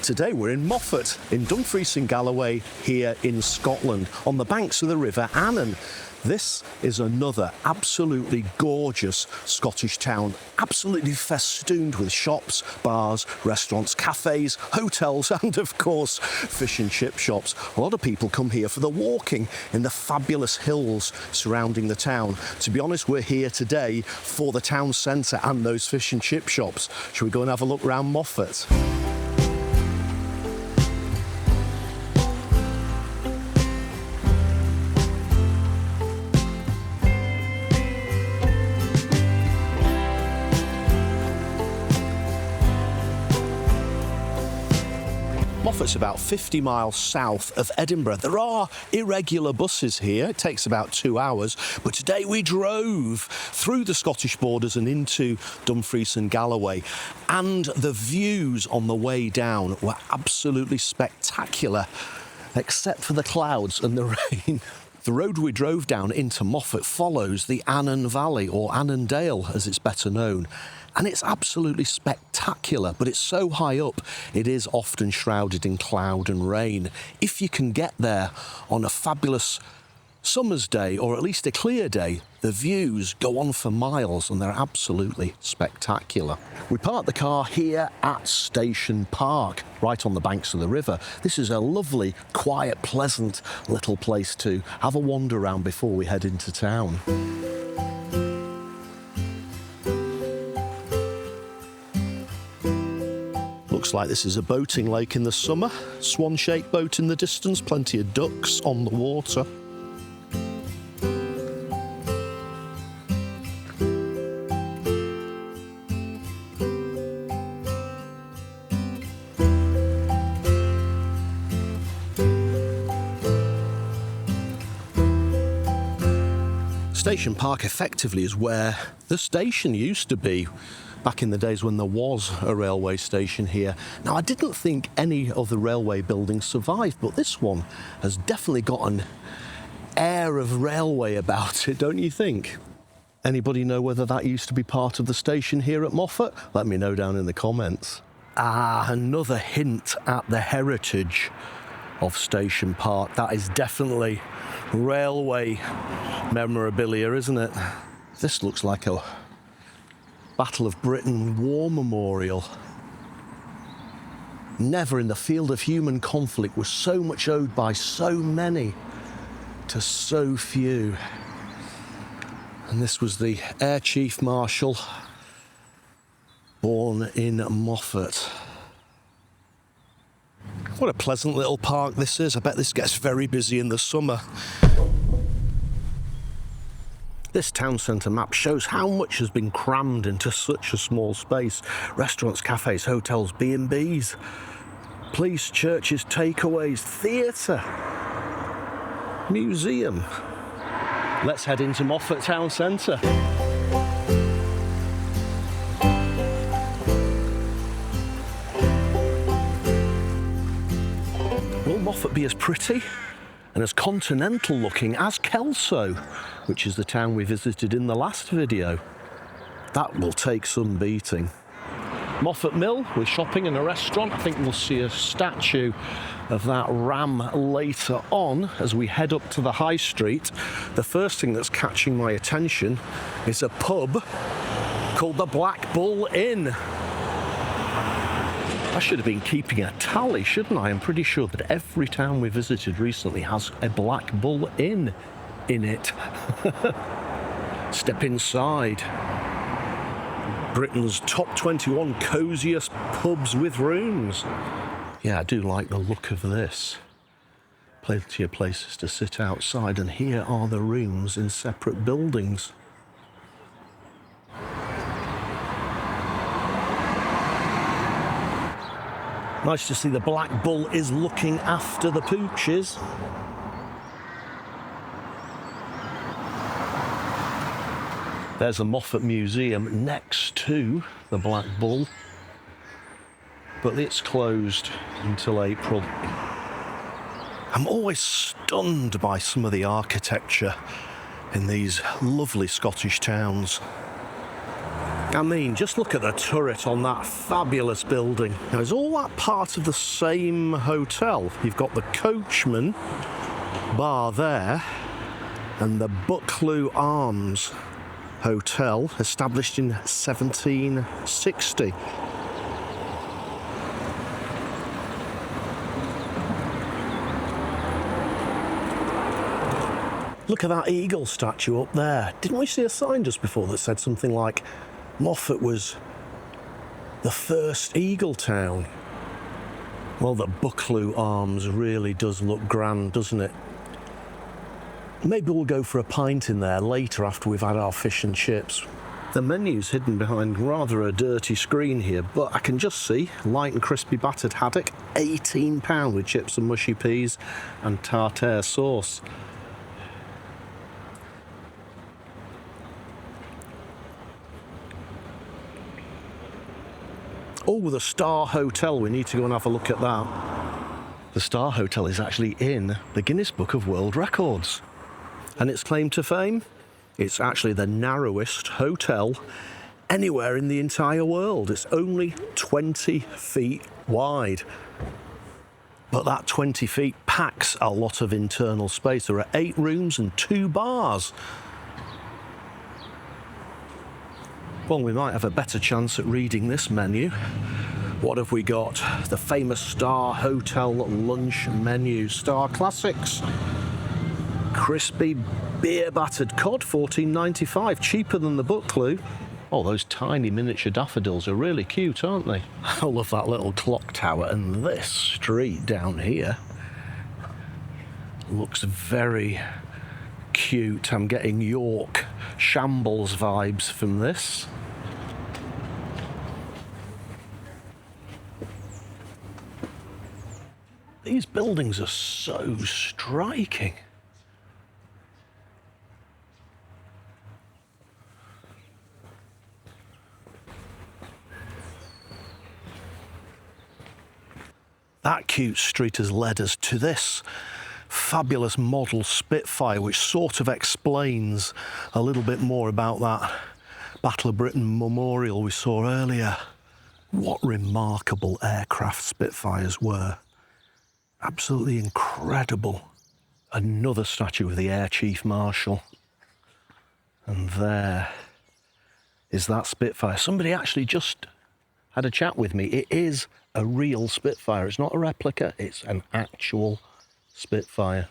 Today we're in Moffat, in Dumfries and Galloway, here in Scotland, on the banks of the River Annan. This is another absolutely gorgeous Scottish town, absolutely festooned with shops, bars, restaurants, cafes, hotels, and of course, fish and chip shops. A lot of people come here for the walking in the fabulous hills surrounding the town. To be honest, we're here today for the town centre and those fish and chip shops. Shall we go and have a look round Moffat? Moffat's about 50 miles south of Edinburgh. There are irregular buses here. It takes about 2 hours. But today we drove through the Scottish borders and into Dumfries and Galloway. And the views on the way down were absolutely spectacular, except for the clouds and the rain. The road we drove down into Moffat follows the Annan Valley, or Annandale as it's better known. And it's absolutely spectacular, but it's so high up, it is often shrouded in cloud and rain. If you can get there on a fabulous summer's day, or at least a clear day, the views go on for miles and they're absolutely spectacular. We parked the car here at Station Park, right on the banks of the river. This is a lovely, quiet, pleasant little place to have a wander around before we head into town. Looks like this is a boating lake in the summer. Swan-shaped boat in the distance, plenty of ducks on the water. Station Park effectively is where the station used to be, back in the days when there was a railway station here. Now, I didn't think any of the railway buildings survived, but this one has definitely got an air of railway about it, don't you think? Anybody know whether that used to be part of the station here at Moffat? Let me know down in the comments. Another hint at the heritage of Station Park. That is definitely railway memorabilia, isn't it? This looks like a Battle of Britain War Memorial. Never in the field of human conflict was so much owed by so many to so few. And this was the Air Chief Marshal, born in Moffat. What a pleasant little park this is. I bet this gets very busy in the summer. This town centre map shows how much has been crammed into such a small space. Restaurants, cafes, hotels, B&Bs, police, churches, takeaways, theatre, museum. Let's head into Moffat town centre. Will Moffat be as pretty and as continental looking as Kelso, which is the town we visited in the last video? That will take some beating. Moffat Mill with shopping and a restaurant. I think we'll see a statue of that ram later on as we head up to the high street. The first thing that's catching my attention is a pub called the Black Bull Inn. I should have been keeping a tally, shouldn't I? I'm pretty sure that every town we visited recently has a Black Bull Inn in it. Step inside. Britain's top 21 cosiest pubs with rooms. Yeah, I do like the look of this. Plenty of places to sit outside, and here are the rooms in separate buildings. Nice to see the Black Bull is looking after the pooches. There's a Moffat Museum next to the Black Bull, but it's closed until April. I'm always stunned by some of the architecture in these lovely Scottish towns. I mean, just look at the turret on that fabulous building. Now, is all that part of the same hotel? You've got the Coachman bar there and the Buccleuch Arms Hotel, established in 1760. Look at that eagle statue up there. Didn't we see a sign just before that said something like Moffat was the first eagle town? Well, the Buccleuch Arms really does look grand, doesn't it? Maybe we'll go for a pint in there later after we've had our fish and chips. The menu's hidden behind rather a dirty screen here, but I can just see light and crispy battered haddock, £18 with chips and mushy peas and tartare sauce. Oh, the Star Hotel. We need to go and have a look at that. The Star Hotel is actually in the Guinness Book of World Records. And its claim to fame? It's actually the narrowest hotel anywhere in the entire world. It's only 20 feet wide. But that 20 feet packs a lot of internal space. There are 8 rooms and 2 bars. Well, we might have a better chance at reading this menu. What have we got? The famous Star Hotel lunch menu. Star Classics. Crispy beer-battered cod, $14.95. Cheaper than the Buccleuch. Oh, those tiny miniature daffodils are really cute, aren't they? I love that little clock tower. And this street down here looks very cute. I'm getting York Shambles vibes from this. These buildings are so striking. That cute street has led us to this fabulous model Spitfire, which sort of explains a little bit more about that Battle of Britain memorial we saw earlier. What remarkable aircraft Spitfires were. Absolutely incredible. Another statue of the Air Chief Marshal. And there is that Spitfire. Somebody actually just had a chat with me. It is a real Spitfire. It's not a replica, it's an actual Spitfire.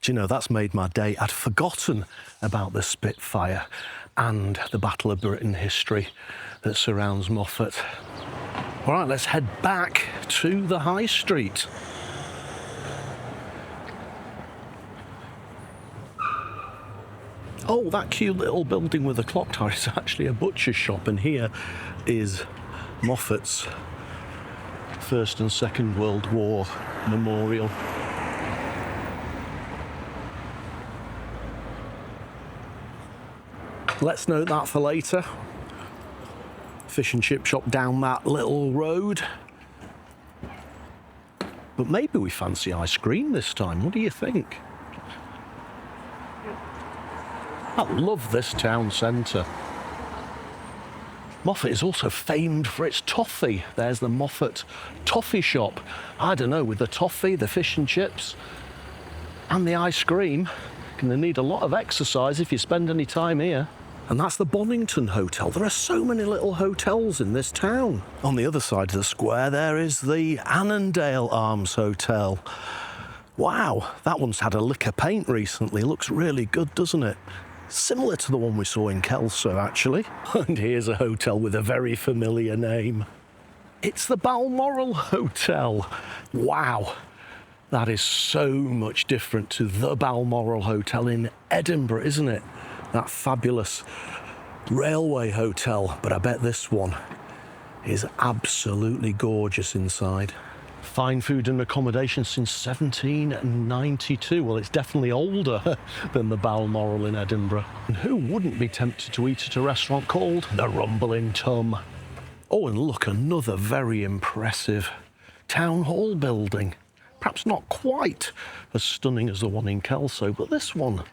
Do you know, that's made my day. I'd forgotten about the Spitfire and the Battle of Britain history that surrounds Moffat. All right, let's head back to the High Street. Oh, that cute little building with the clock tower is actually a butcher's shop, and here is Moffat's First and Second World War memorial. Let's note that for later. Fish and chip shop down that little road. But maybe we fancy ice cream this time. What do you think? I love this town centre. Moffat is also famed for its toffee. There's the Moffat toffee shop. I don't know, with the toffee, the fish and chips, and the ice cream, you're going to need a lot of exercise if you spend any time here. And that's the Bonington Hotel. There are so many little hotels in this town. On the other side of the square, there is the Annandale Arms Hotel. Wow, that one's had a lick of paint recently. Looks really good, doesn't it? Similar to the one we saw in Kelso, actually. And here's a hotel with a very familiar name. It's the Balmoral Hotel. Wow, that is so much different to the Balmoral Hotel in Edinburgh, isn't it? That fabulous railway hotel. But I bet this one is absolutely gorgeous inside. Fine food and accommodation since 1792. Well, it's definitely older than the Balmoral in Edinburgh. And who wouldn't be tempted to eat at a restaurant called the Rumbling Tom? Oh, and look, another very impressive town hall building. Perhaps not quite as stunning as the one in Kelso, but this one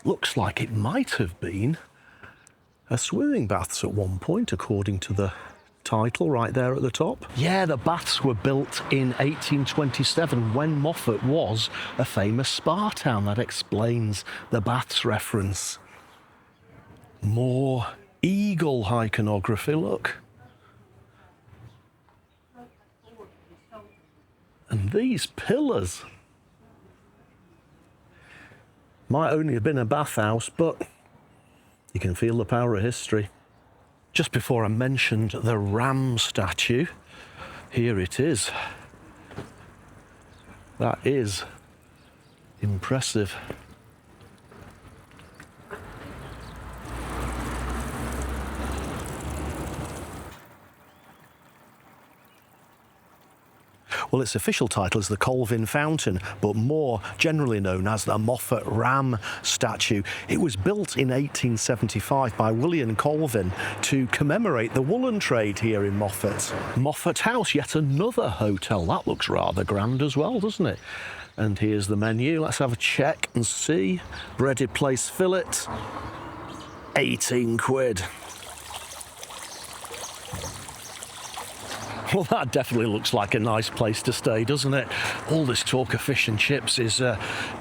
looks like it might have been swimming baths at one point, according to the title right there at the top. Yeah, the baths were built in 1827 when Moffat was a famous spa town. That explains the baths reference. More eagle iconography, look. And these pillars. Might only have been a bathhouse, but you can feel the power of history. Just before I mentioned the ram statue, here it is. That is impressive. Well, its official title is the Colvin Fountain, but more generally known as the Moffat Ram statue. It was built in 1875 by William Colvin to commemorate the woolen trade here in Moffat. Moffat House, yet another hotel. That looks rather grand as well, doesn't it? And here's the menu. Let's have a check and see. Breaded place fillet, 18 quid. Well, that definitely looks like a nice place to stay, doesn't it? All this talk of fish and chips is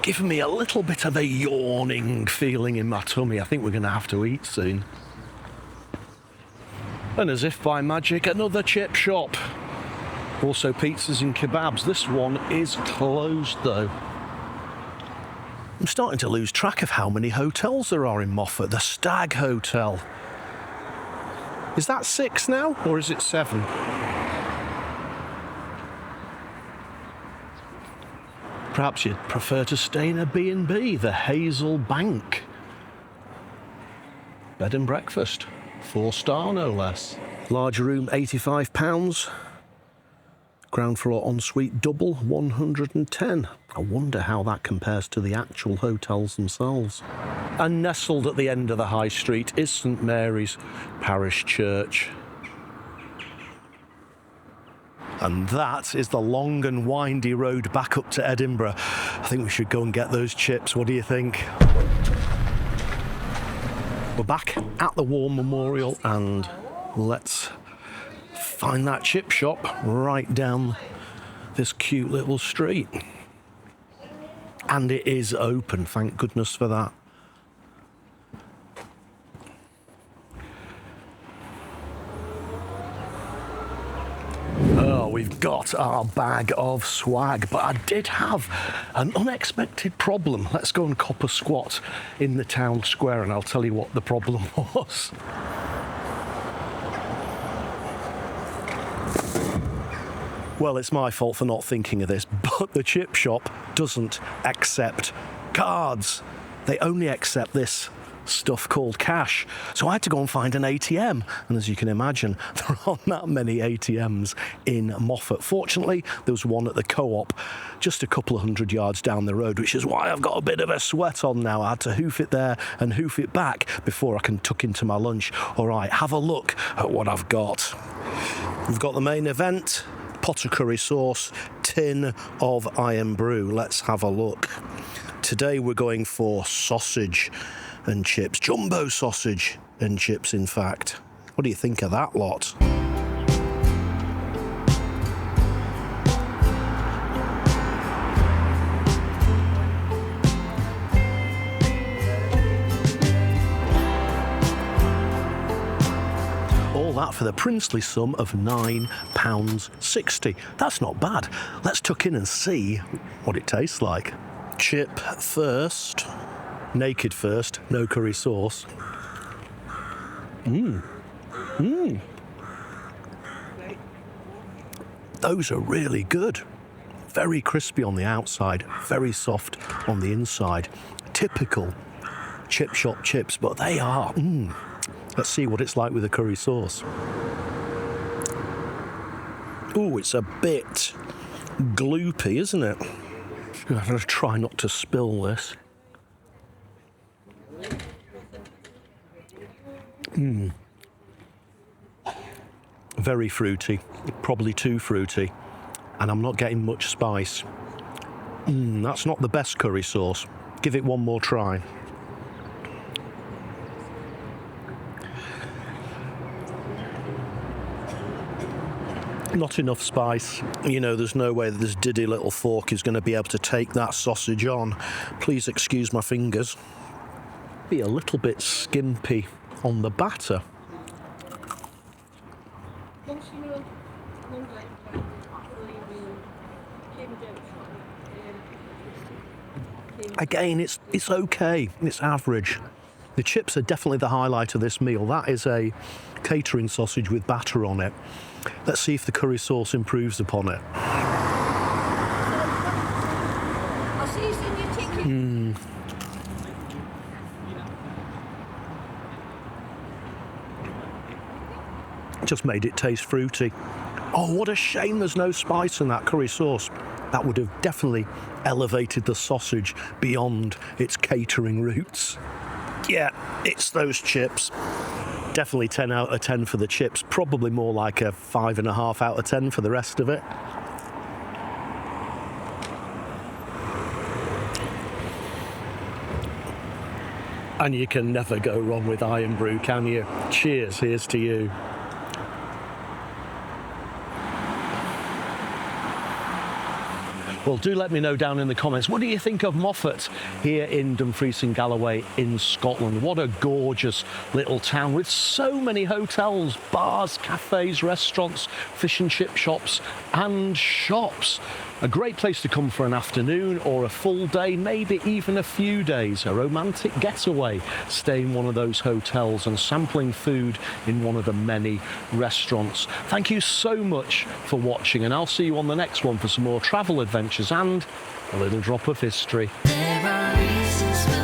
giving me a little bit of a yawning feeling in my tummy. I think we're going to have to eat soon. And as if by magic, another chip shop. Also pizzas and kebabs. This one is closed, though. I'm starting to lose track of how many hotels there are in Moffat. The Stag Hotel. Is that 6 now, or is it 7? Perhaps you'd prefer to stay in a B&B, the Hazel Bank. Bed and breakfast, 4-star no less. Large room, £85. Ground floor ensuite double, 110. I wonder how that compares to the actual hotels themselves. And nestled at the end of the high street is St Mary's Parish Church. And that is the long and windy road back up to Edinburgh. I think we should go and get those chips. What do you think? We're back at the War Memorial and let's find that chip shop right down this cute little street. And it is open, thank goodness for that. Oh, we've got our bag of swag, but I did have an unexpected problem. Let's go and cop a squat in the town square and I'll tell you what the problem was. Well, it's my fault for not thinking of this, but the chip shop doesn't accept cards. They only accept this stuff called cash. So I had to go and find an ATM. And as you can imagine, there aren't that many ATMs in Moffat. Fortunately, there was one at the Co-op just a couple of 100 yards down the road, which is why I've got a bit of a sweat on now. I had to hoof it there and hoof it back before I can tuck into my lunch. All right, have a look at what I've got. We've got the main event, pot of curry sauce, tin of Iron Brew. Let's have a look. Today we're going for sausage and chips, jumbo sausage and chips, in fact. What do you think of that lot? All that for the princely sum of £9.60. That's not bad. Let's tuck in and see what it tastes like. Chip first. Naked first, no curry sauce. Those are really good. Very crispy on the outside, very soft on the inside. Typical chip shop chips, but they are. Let's see what it's like with the curry sauce. Oh, it's a bit gloopy, isn't it? I'm going to try not to spill this. Very fruity, probably too fruity, and I'm not getting much spice. That's not the best curry sauce. Give it one more try. Not enough spice. You know, there's no way that this diddy little fork is going to be able to take that sausage on. Please excuse my fingers. Be a little bit skimpy on the batter. Again, it's okay. It's average. The chips are definitely the highlight of this meal. That is a catering sausage with batter on it. Let's see if the curry sauce improves upon it. I'll see you soon, you chicken. Just made it taste fruity. Oh, what a shame there's no spice in that curry sauce. That would have definitely elevated the sausage beyond its catering roots. Yeah, it's those chips. Definitely 10 out of 10 for the chips. Probably more like a 5.5 out of 10 for the rest of it. And you can never go wrong with Irn-Bru, can you? Cheers, here's to you. Well, do let me know down in the comments, what do you think of Moffat here in Dumfries and Galloway in Scotland? What a gorgeous little town with so many hotels, bars, cafes, restaurants, fish and chip shops and shops. A great place to come for an afternoon or a full day, maybe even a few days. A romantic getaway, stay in one of those hotels and sampling food in one of the many restaurants. Thank you so much for watching, and I'll see you on the next one for some more travel adventures and a little drop of history. There are reasons